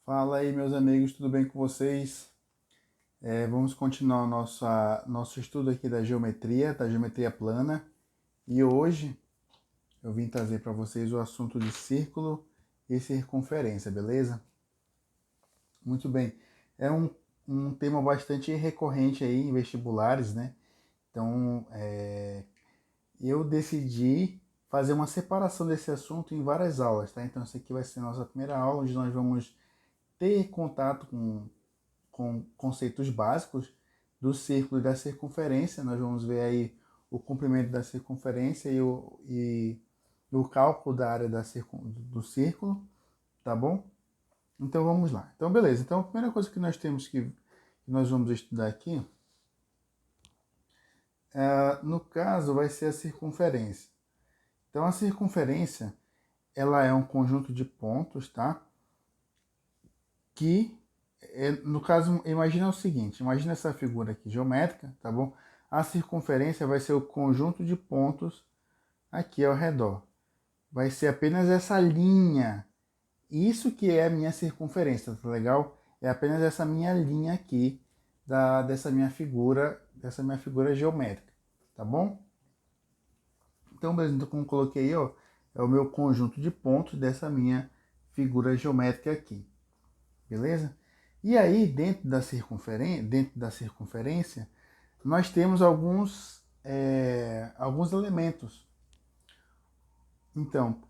Fala aí, meus amigos, tudo bem com vocês? Vamos continuar o nosso estudo aqui da geometria plana. E hoje eu vim trazer para vocês o assunto de círculo e circunferência, beleza? Muito bem. É um tema bastante recorrente aí em vestibulares, né? Então, eu decidi fazer uma separação desse assunto em várias aulas, tá? Então, essa aqui vai ser a nossa primeira aula, onde nós vamos ter contato com conceitos básicos do círculo e da circunferência. Nós vamos ver aí o comprimento da circunferência e o cálculo da área do círculo, tá bom? Então vamos lá. Então beleza. Então a primeira coisa que nós temos que nós vamos estudar aqui, no caso, vai ser a circunferência. Então a circunferência, ela é um conjunto de pontos, tá? Que no caso, imagina o seguinte, imagina essa figura aqui geométrica, tá bom? A circunferência vai ser o conjunto de pontos aqui ao redor. Vai ser apenas essa linha. Isso que é a minha circunferência, tá legal? É apenas essa minha linha aqui dessa minha figura geométrica, tá bom? Então, beleza, como coloquei aí, ó, é o meu conjunto de pontos dessa minha figura geométrica aqui. Beleza? E aí, dentro da circunferência, nós temos alguns elementos. Então,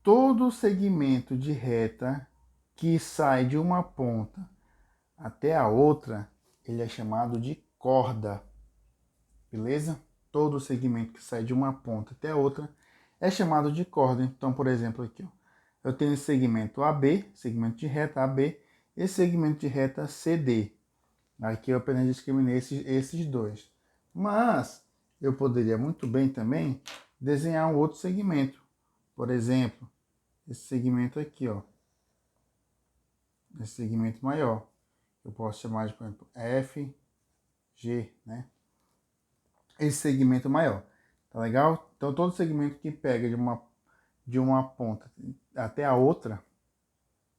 todo segmento de reta que sai de uma ponta até a outra, ele é chamado de corda. Beleza? Todo segmento que sai de uma ponta até a outra é chamado de corda. Então, por exemplo, aqui, ó, eu tenho esse segmento AB, segmento de reta AB, esse segmento de reta CD. Aqui eu apenas discriminei esses dois. Mas eu poderia muito bem também desenhar um outro segmento. Por exemplo, esse segmento aqui, ó. Esse segmento maior. Eu posso chamar de, por exemplo, F, G, né? Esse segmento maior. Tá legal? Então todo segmento que pega de uma ponta até a outra,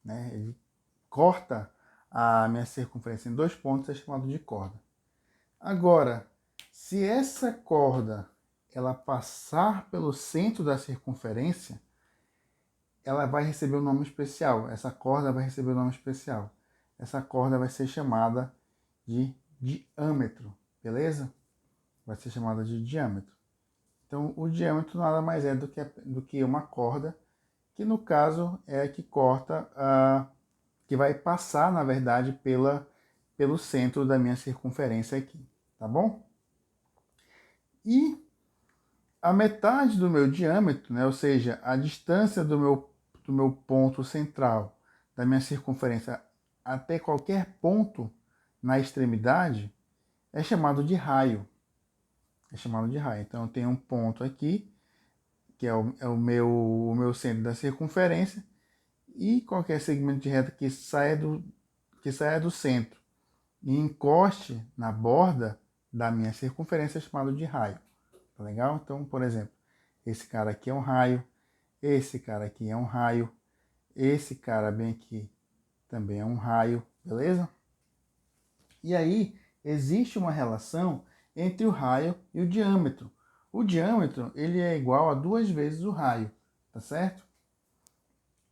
né? Ele corta a minha circunferência em dois pontos, é chamado de corda. Agora, se essa corda ela passar pelo centro da circunferência, ela vai receber um nome especial. Essa corda vai receber um nome especial. Essa corda vai ser chamada de diâmetro, beleza? Vai ser chamada de diâmetro. Então, o diâmetro nada mais é do que uma corda, que no caso é a que corta, que vai passar, na verdade, pelo centro da minha circunferência aqui, tá bom? E a metade do meu diâmetro, né, ou seja, a distância do meu ponto central, da minha circunferência até qualquer ponto na extremidade, é chamado de raio. É chamado de raio. Então, eu tenho um ponto aqui, que é o meu centro da circunferência, e qualquer segmento de reta que saia do centro e encoste na borda da minha circunferência é chamado de raio. Tá legal? Então, por exemplo, esse cara aqui é um raio, esse cara aqui é um raio, esse cara bem aqui também é um raio, beleza? E aí, existe uma relação entre o raio e o diâmetro. O diâmetro, ele é igual a 2 vezes o raio, tá certo?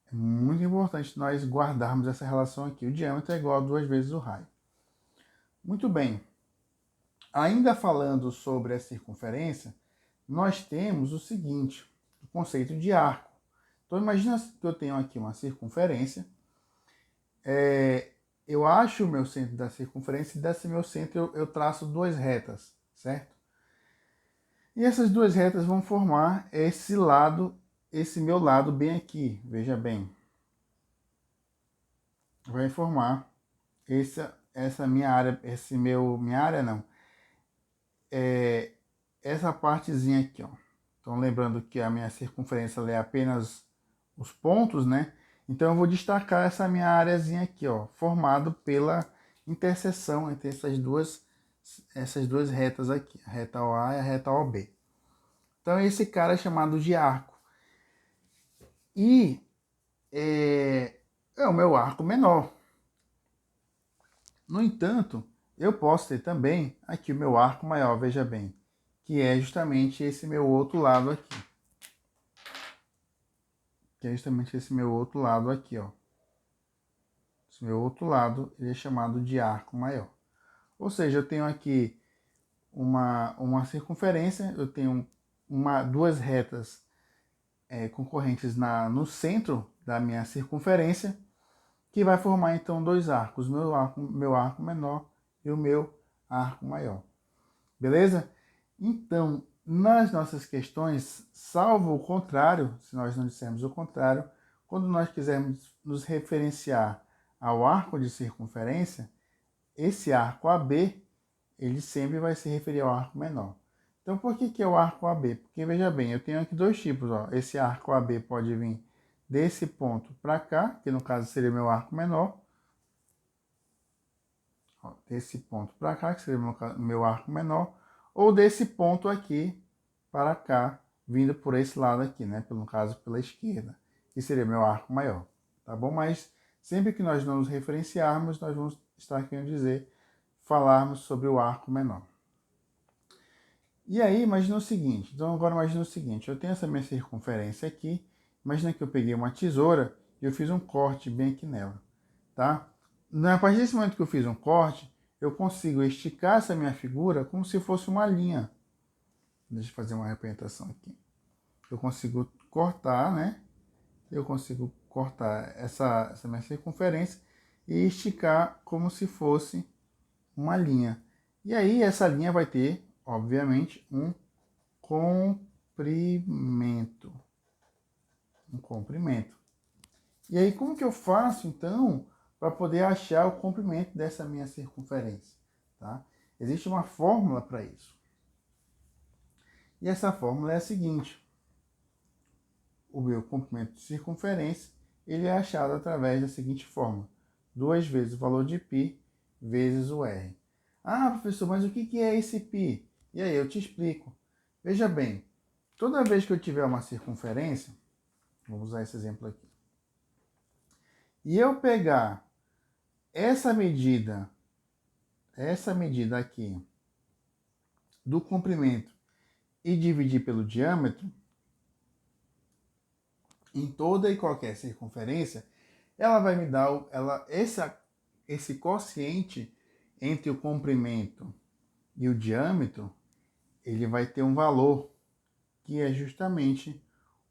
É muito importante nós guardarmos essa relação aqui. O diâmetro é igual a 2 vezes o raio. Muito bem. Ainda falando sobre a circunferência, nós temos o seguinte, o conceito de arco. Então imagina que eu tenho aqui uma circunferência, eu acho o meu centro da circunferência e desse meu centro eu traço duas retas, certo? E essas duas retas vão formar esse meu lado bem aqui, veja bem. Vai formar essa minha área, minha área não, essa partezinha aqui, ó. Então lembrando que a minha circunferência é apenas os pontos, né? Então eu vou destacar essa minha areazinha aqui, ó, formado pela interseção entre essas duas retas aqui, a reta OA e a reta OB. Então esse cara é chamado de arco. E é o meu arco menor, No entanto, eu posso ter também aqui o meu arco maior, veja bem, que é justamente esse meu outro lado aqui. Que é justamente esse meu outro lado aqui, ó. Esse meu outro lado, ele é chamado de arco maior. Ou seja, eu tenho aqui uma circunferência, eu tenho duas retas concorrentes no centro da minha circunferência, que vai formar então dois arcos, meu arco menor e o meu arco maior. Beleza? Então, nas nossas questões, salvo o contrário, se nós não dissermos o contrário, quando nós quisermos nos referenciar ao arco de circunferência, esse arco AB, ele sempre vai se referir ao arco menor. Então, por que é o arco AB? Porque, veja bem, eu tenho aqui dois tipos. Ó. Esse arco AB pode vir desse ponto para cá, que no caso seria meu arco menor. Ó, desse ponto para cá, que seria meu arco menor. Ou desse ponto aqui para cá, vindo por esse lado aqui, né? No caso, pela esquerda, que seria meu arco maior. Tá bom? Mas sempre que nós não nos referenciarmos, nós vamos estar querendo dizer, falarmos sobre o arco menor. E aí, imagina o seguinte, então agora imagina o seguinte, eu tenho essa minha circunferência aqui, imagina que eu peguei uma tesoura e eu fiz um corte bem aqui nela, tá? A partir desse momento que eu fiz um corte, eu consigo esticar essa minha figura como se fosse uma linha. Deixa eu fazer uma representação aqui. Eu consigo cortar, né? Eu consigo cortar essa minha circunferência e esticar como se fosse uma linha. E aí essa linha vai ter, obviamente, um comprimento. Um comprimento. E aí, como que eu faço, então, para poder achar o comprimento dessa minha circunferência? Tá? Existe uma fórmula para isso. E essa fórmula é a seguinte. O meu comprimento de circunferência, ele é achado através da seguinte fórmula. 2 vezes o valor de π vezes o r. Ah, professor, mas o que é esse π? E aí, eu te explico. Veja bem, toda vez que eu tiver uma circunferência, vamos usar esse exemplo aqui, e eu pegar essa medida aqui do comprimento e dividir pelo diâmetro, em toda e qualquer circunferência, ela vai me dar esse quociente entre o comprimento e o diâmetro, ele vai ter um valor que é justamente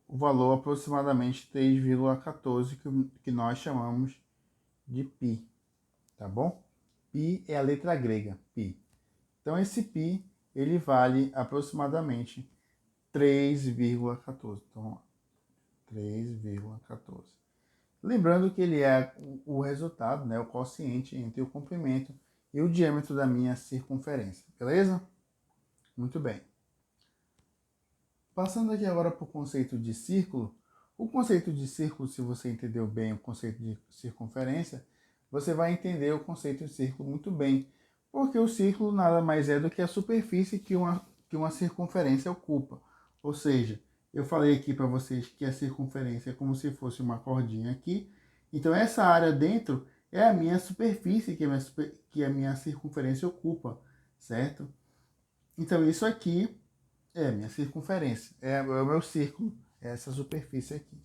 o valor aproximadamente 3,14 que nós chamamos de π, tá bom? Π é a letra grega, π. Então esse π, ele vale aproximadamente 3,14. Então, 3,14. Lembrando que ele é o resultado, né, o quociente entre o comprimento e o diâmetro da minha circunferência, beleza? Muito bem. Passando aqui agora para o conceito de círculo. O conceito de círculo, se você entendeu bem o conceito de circunferência, você vai entender o conceito de círculo muito bem, porque o círculo nada mais é do que a superfície que uma circunferência ocupa. Ou seja, eu falei aqui para vocês que a circunferência é como se fosse uma cordinha aqui. Então, essa área dentro é a minha superfície que a minha circunferência ocupa, certo? Então, isso aqui é a minha circunferência, é o meu círculo, é essa superfície aqui.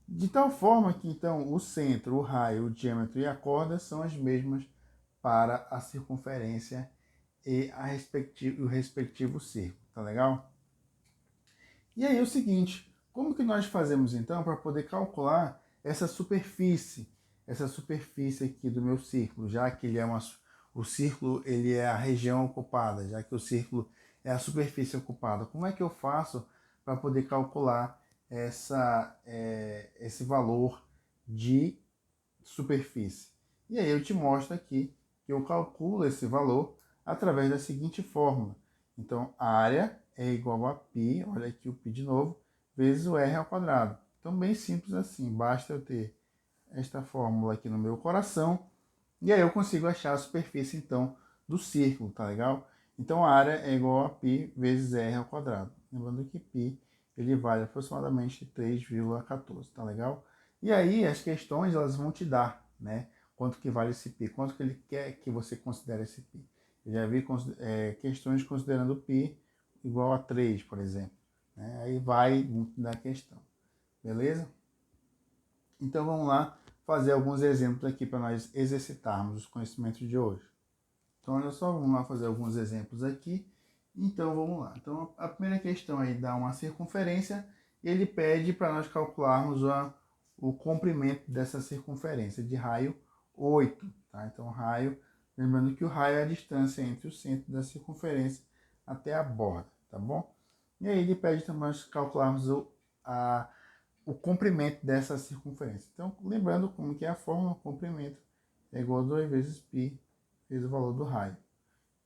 De tal forma que, então, o centro, o raio, o diâmetro e a corda são as mesmas para a circunferência e o respectivo círculo, tá legal? E aí o seguinte, como que nós fazemos então para poder calcular essa superfície aqui do meu círculo, já que o círculo ele é a região ocupada, já que o círculo é a superfície ocupada. Como é que eu faço para poder calcular esse valor de superfície? E aí eu te mostro aqui que eu calculo esse valor através da seguinte fórmula. Então, a área é igual a π, olha aqui o π de novo, vezes o r ao quadrado. Então, bem simples assim, basta eu ter esta fórmula aqui no meu coração, e aí eu consigo achar a superfície, então, do círculo, tá legal? Então, a área é igual a π vezes r ao quadrado. Lembrando que π, ele vale aproximadamente 3,14, tá legal? E aí, as questões, elas vão te dar, né, quanto que vale esse π, quanto que ele quer que você considere esse π. Eu já vi questões considerando π igual a 3, por exemplo. Né? Aí vai muito da questão. Beleza? Então vamos lá fazer alguns exemplos aqui para nós exercitarmos os conhecimentos de hoje. Então olha só, vamos lá fazer alguns exemplos aqui. Então vamos lá. Então a primeira questão aí dá uma circunferência e ele pede para nós calcularmos o comprimento dessa circunferência de raio 8. Tá? Então raio, lembrando que o raio é a distância entre o centro da circunferência até a borda, tá bom? E aí ele pede também nós calcularmos o comprimento dessa circunferência. Então, lembrando como que é a fórmula, o comprimento é igual a 2 vezes π vezes o valor do raio.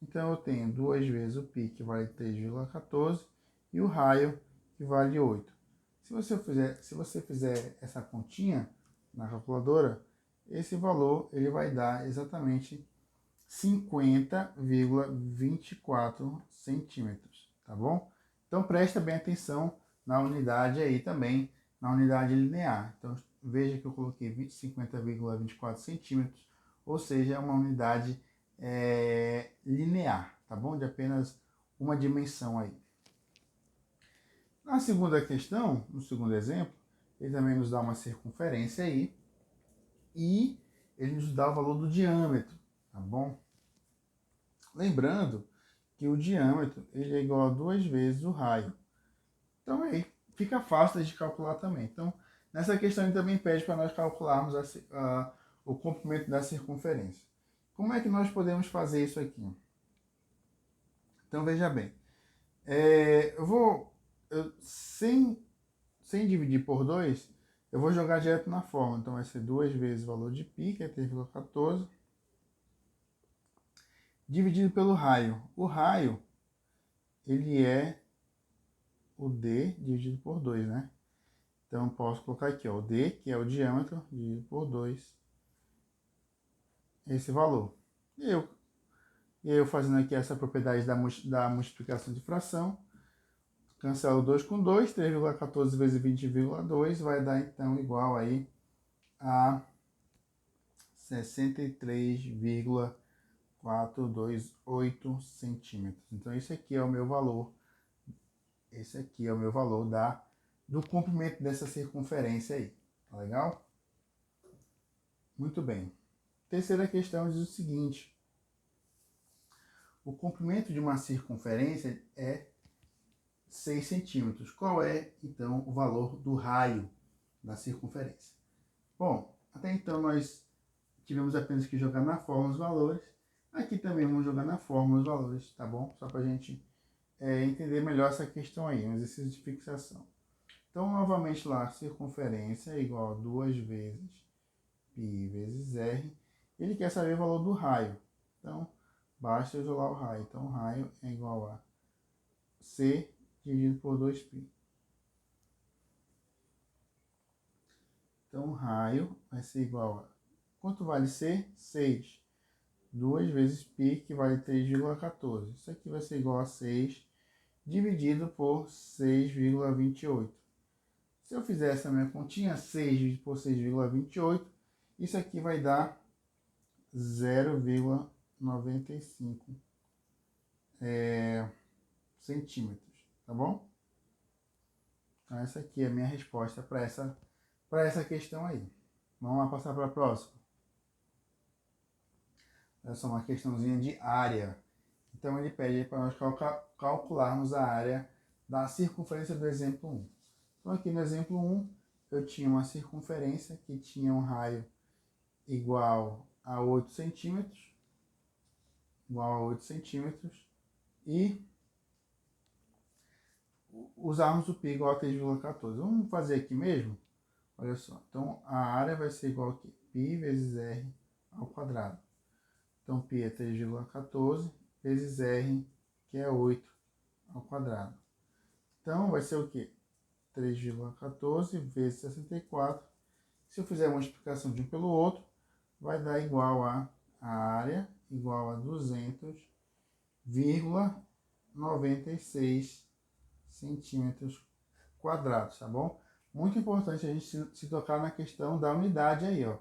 Então, eu tenho 2 vezes o π, que vale 3,14, e o raio, que vale 8. Se você fizer essa continha na calculadora, esse valor ele vai dar exatamente 50,24 centímetros, tá bom? Então, presta bem atenção na unidade aí também, na unidade linear. Então, veja que eu coloquei 50,24 centímetros, ou seja, é uma unidade linear, tá bom? De apenas uma dimensão aí. Na segunda questão, no segundo exemplo, ele também nos dá uma circunferência aí e ele nos dá o valor do diâmetro, tá bom? Lembrando que o diâmetro ele é igual a 2 vezes o raio. Então aí fica fácil de calcular também. Então, nessa questão ele também pede para nós calcularmos o comprimento da circunferência. Como é que nós podemos fazer isso aqui? Então veja bem, sem dividir por 2, eu vou jogar direto na fórmula. Então vai ser 2 vezes o valor de π, que é 3,14, dividido pelo raio. O raio, ele é o d dividido por 2, né? Então, eu posso colocar aqui, ó, o d, que é o diâmetro, dividido por 2, esse valor. E eu fazendo aqui essa propriedade da multiplicação de fração, cancelo 2 com 2, 3,14 vezes 20,2 vai dar, então, igual aí a 63,428 centímetros. Então, esse aqui é o meu valor. Esse aqui é o meu valor do comprimento dessa circunferência aí. Tá legal? Muito bem. Terceira questão diz o seguinte. O comprimento de uma circunferência é 6 centímetros. Qual é, então, o valor do raio da circunferência? Bom, até então nós tivemos apenas que jogar na fórmula os valores. Aqui também vamos jogar na fórmula os valores, tá bom? Só para a gente entender melhor essa questão aí, um exercício de fixação. Então, novamente lá, circunferência é igual a 2 vezes π vezes r. Ele quer saber o valor do raio. Então, basta isolar o raio. Então, o raio é igual a c dividido por 2π. Então, o raio vai ser igual a... Quanto vale c? 6. 2 vezes π, que vale 3,14. Isso aqui vai ser igual a 6 dividido por 6,28. Se eu fizer essa minha continha, 6 dividido por 6,28, isso aqui vai dar 0,95 centímetros, tá bom? Então essa aqui é a minha resposta para essa questão aí. Vamos lá passar para a próxima. Essa é uma questãozinha de área. Então ele pede para nós calcularmos a área da circunferência do exemplo 1. Então aqui no exemplo 1, eu tinha uma circunferência que tinha um raio igual a 8 centímetros, e usarmos o π igual a 3,14. Vamos fazer aqui mesmo? Olha só, então a área vai ser igual a quê? π vezes r ao quadrado. Então π é 3,14 vezes r, que é 8 ao quadrado. Então vai ser o quê? 3,14 vezes 64. Se eu fizer a multiplicação de um pelo outro, vai dar igual a área igual a 200,96 centímetros quadrados, tá bom? Muito importante a gente se tocar na questão da unidade aí, ó.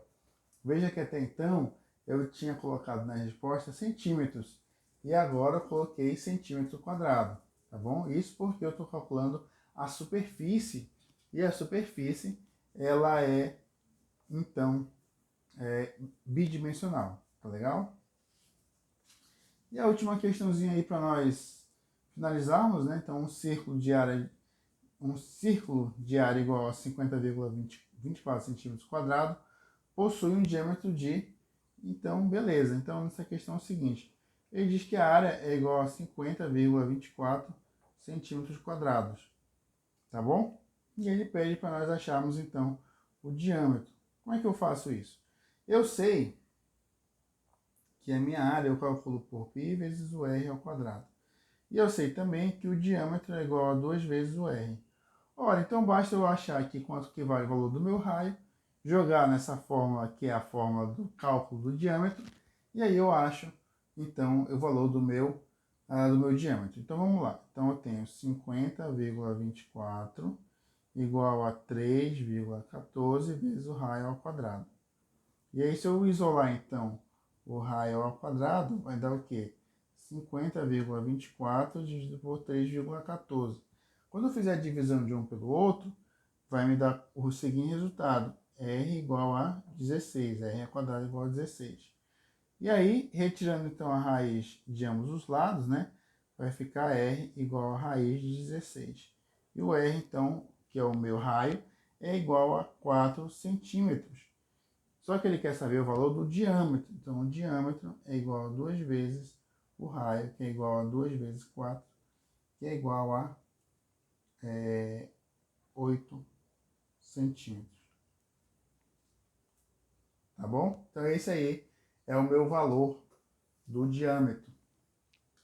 Veja que até então eu tinha colocado na resposta centímetros e agora eu coloquei centímetro quadrado, tá bom? Isso porque eu estou calculando a superfície e a superfície ela é então bidimensional, tá legal? E a última questãozinha aí para nós finalizarmos, né? Então um círculo de área igual a 50,24 centímetros quadrados possui um diâmetro de... Então, beleza. Então, nessa questão é o seguinte. Ele diz que a área é igual a 50,24 centímetros quadrados. Tá bom? E ele pede para nós acharmos, então, o diâmetro. Como é que eu faço isso? Eu sei que a minha área eu calculo por π vezes o r ao quadrado. E eu sei também que o diâmetro é igual a 2 vezes o r. Ora, então basta eu achar aqui quanto que vale o valor do meu raio, jogar nessa fórmula que é a fórmula do cálculo do diâmetro, e aí eu acho, então, o valor do meu diâmetro. Então vamos lá. Então eu tenho 50,24 igual a 3,14 vezes o raio ao quadrado. E aí se eu isolar então o raio ao quadrado, vai dar o quê? 50,24 dividido por 3,14. Quando eu fizer a divisão de um pelo outro, vai me dar o seguinte resultado. R igual a 16. R ao quadrado igual a 16. E aí, retirando então a raiz de ambos os lados, né? Vai ficar R igual a raiz de 16. E o R, então, que é o meu raio, é igual a 4 centímetros. Só que ele quer saber o valor do diâmetro. Então, o diâmetro é igual a 2 vezes o raio, que é igual a 2 vezes 4, que é igual a 8 centímetros. Tá bom? Então, esse aí é o meu valor do diâmetro.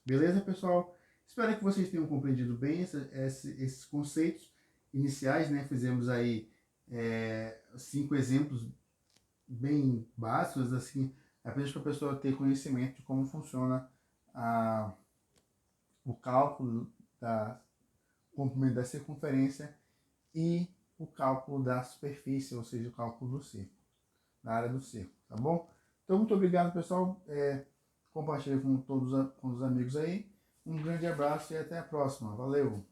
Beleza, pessoal? Espero que vocês tenham compreendido bem esses conceitos iniciais, né? Fizemos aí 5 exemplos bem básicos, assim, apenas para a pessoa ter conhecimento de como funciona o cálculo da comprimento da circunferência e o cálculo da superfície, ou seja, o cálculo do círculo, na área do círculo, tá bom? Então, muito obrigado, pessoal. Compartilhe com todos com os amigos aí. Um grande abraço e até a próxima. Valeu!